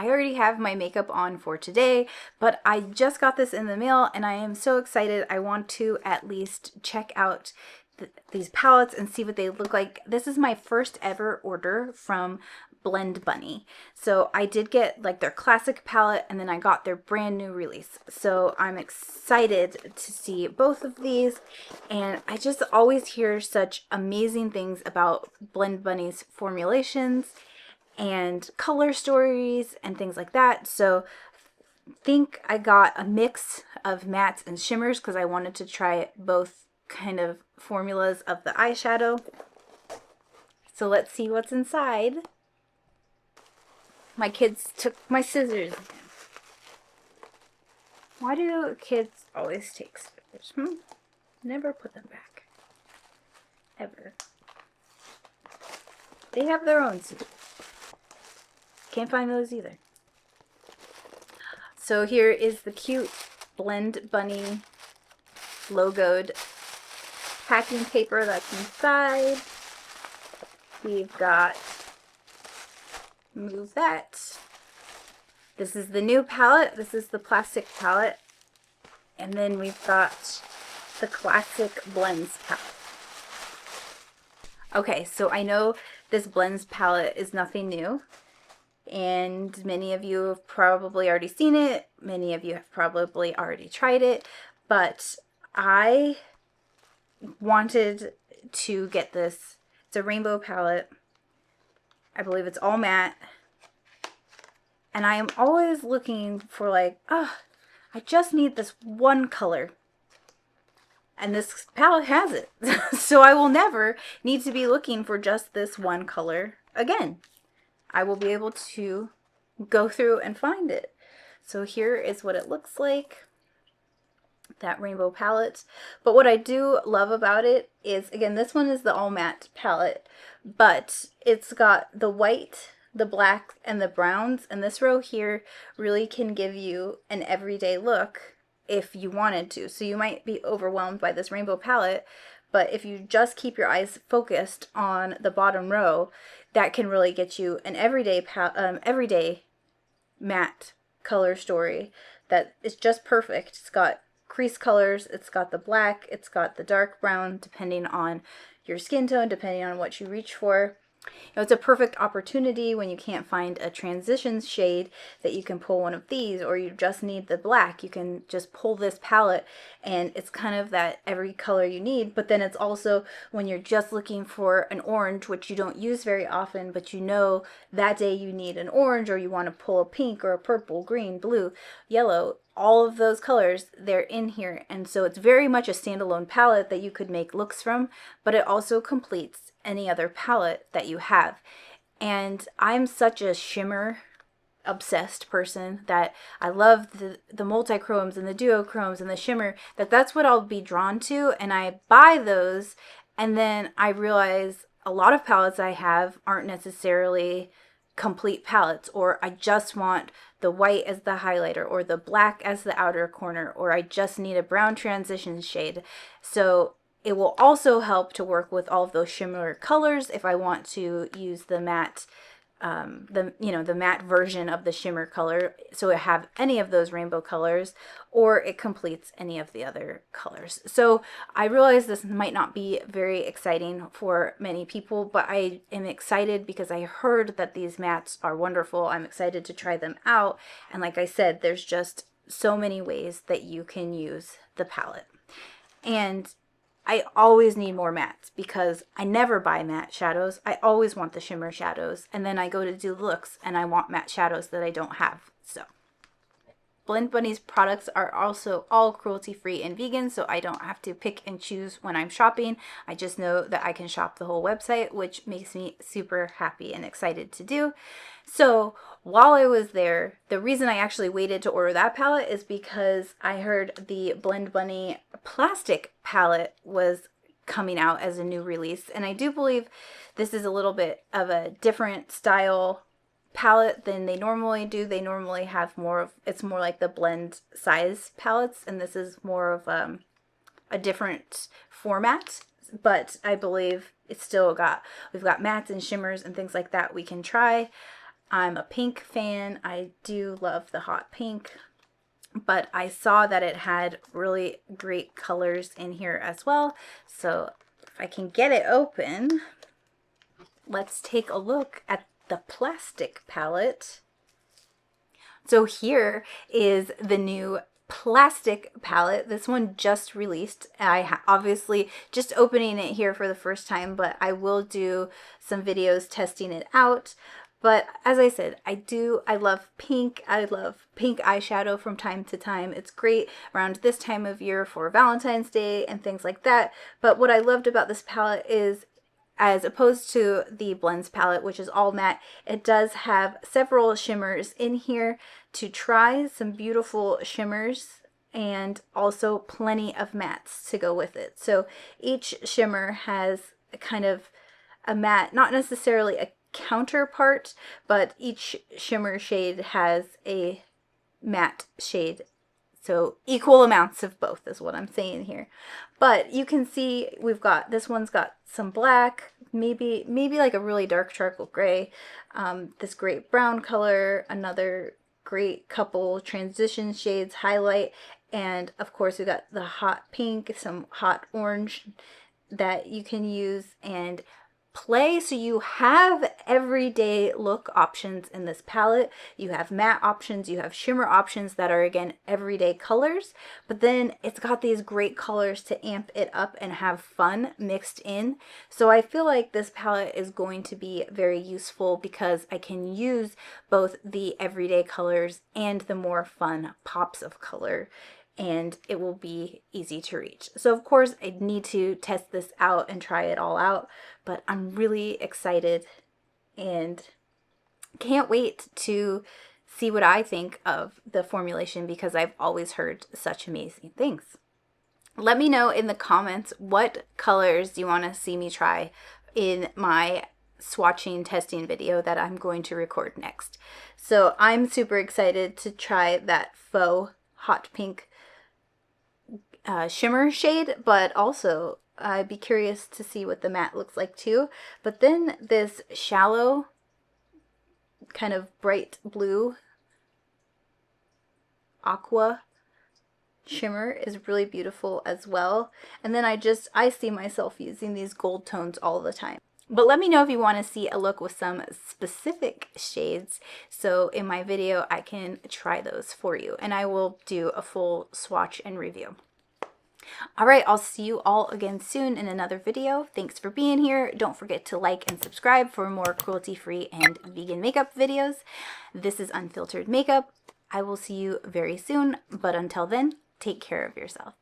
I already have my makeup on for today, but I just got this in the mail and I am so excited. I want to at least check out these palettes and see what they look like. This is my first ever order from Blend Bunny. So I did get like their classic palette and then I got their brand new release. So I'm excited to see both of these, and I just always hear such amazing things about Blend Bunny's formulations and color stories and things like that. So I think I got a mix of mattes and shimmers because I wanted to try both kind of formulas of the eyeshadow. So let's see what's inside. My kids took my scissors again. Why do kids always take scissors? Never put them back. Ever. They have their own scissors. Can't find those either. So here is the cute Blend Bunny logoed packing paper that's inside. We've got, move that. This is the new palette. This is the plastic palette. And then we've got the classic Blends palette. Okay, so I know this Blends palette is nothing new, and many of you have probably already seen it. Many of you have probably already tried it, but I wanted to get this. It's a rainbow palette. I believe it's all matte. And I am always looking for like, I just need this one color. And this palette has it. So I will never need to be looking for just this one color again. I will be able to go through and find it. So here is what it looks like. That rainbow palette. But what I do love about it is, again, this one is the all matte palette, but it's got the white, the black, and the browns, and this row here really can give you an everyday look if you wanted to. So you might be overwhelmed by this rainbow palette, but if you just keep your eyes focused on the bottom row, that can really get you an everyday matte color story that is just perfect. It's got crease colors, it's got the black, it's got the dark brown, depending on your skin tone, depending on what you reach for. You know, it's a perfect opportunity when you can't find a transition shade that you can pull one of these, or you just need the black. You can just pull this palette and it's kind of that every color you need. But then it's also when you're just looking for an orange, which you don't use very often, but you know that day you need an orange, or you want to pull a pink or a purple, green, blue, yellow, all of those colors, they're in here. And so it's very much a standalone palette that you could make looks from, but it also completes any other palette that you have. And I'm such a shimmer obsessed person that I love the multi-chromes and the duochromes and the shimmer, that's what I'll be drawn to, and I buy those, and then I realize a lot of palettes I have aren't necessarily complete palettes, or I just want the white as the highlighter or the black as the outer corner, or I just need a brown transition shade. So it will also help to work with all of those shimmer colors if I want to use the matte, the matte version of the shimmer color, so it have any of those rainbow colors, or it completes any of the other colors. So I realize this might not be very exciting for many people, but I am excited because I heard that these mattes are wonderful. I'm excited to try them out, and like I said, there's just so many ways that you can use the palette. And I always need more mattes because I never buy matte shadows. I always want the shimmer shadows, and then I go to do looks and I want matte shadows that I don't have. So Blend Bunny's products are also all cruelty-free and vegan, so I don't have to pick and choose when I'm shopping. I just know that I can shop the whole website, which makes me super happy and excited to do. So while I was there, the reason I actually waited to order that palette is because I heard the Blend Bunny plastic palette was coming out as a new release, and I do believe this is a little bit of a different style palette than they normally do. They normally have more of, it's more like the blend size palettes, and this is more of a different format, but I believe it's still we've got mattes and shimmers and things like that we can try. I'm a pink fan. I do love the hot pink, but I saw that it had really great colors in here as well. So if I can get it open, let's take a look at the plastic palette. So here is the new plastic palette. This one just released. Obviously just opening it here for the first time, but I will do some videos testing it out. But as I said, I love pink. I love pink eyeshadow from time to time. It's great around this time of year for Valentine's Day and things like that. But what I loved about this palette is, as opposed to the blends palette, which is all matte, it does have several shimmers in here to try, some beautiful shimmers, and also plenty of mattes to go with it. So each shimmer has a kind of a matte, not necessarily a counterpart, but each shimmer shade has a matte shade. So equal amounts of both is what I'm saying here. But you can see we've got, this one's got some black, maybe like a really dark charcoal gray, this great brown color, another great couple transition shades, highlight, and of course we got the hot pink, some hot orange that you can use and play. So you have everyday look options in this palette. You have matte options, you have shimmer options that are, again, everyday colors, but then it's got these great colors to amp it up and have fun mixed in. So I feel like this palette is going to be very useful because I can use both the everyday colors and the more fun pops of color, and it will be easy to reach. So of course I need to test this out and try it all out, but I'm really excited and can't wait to see what I think of the formulation because I've always heard such amazing things. Let me know in the comments what colors you want to see me try in my swatching testing video that I'm going to record next. So I'm super excited to try that faux hot pink shimmer shade, but also I'd be curious to see what the matte looks like too. But then this shallow kind of bright blue aqua shimmer is really beautiful as well. And then I see myself using these gold tones all the time. But let me know if you want to see a look with some specific shades, so in my video I can try those for you, and I will do a full swatch and review. Alright, I'll see you all again soon in another video. Thanks for being here. Don't forget to like and subscribe for more cruelty-free and vegan makeup videos. This is Unfiltered Makeup. I will see you very soon, but until then, take care of yourself.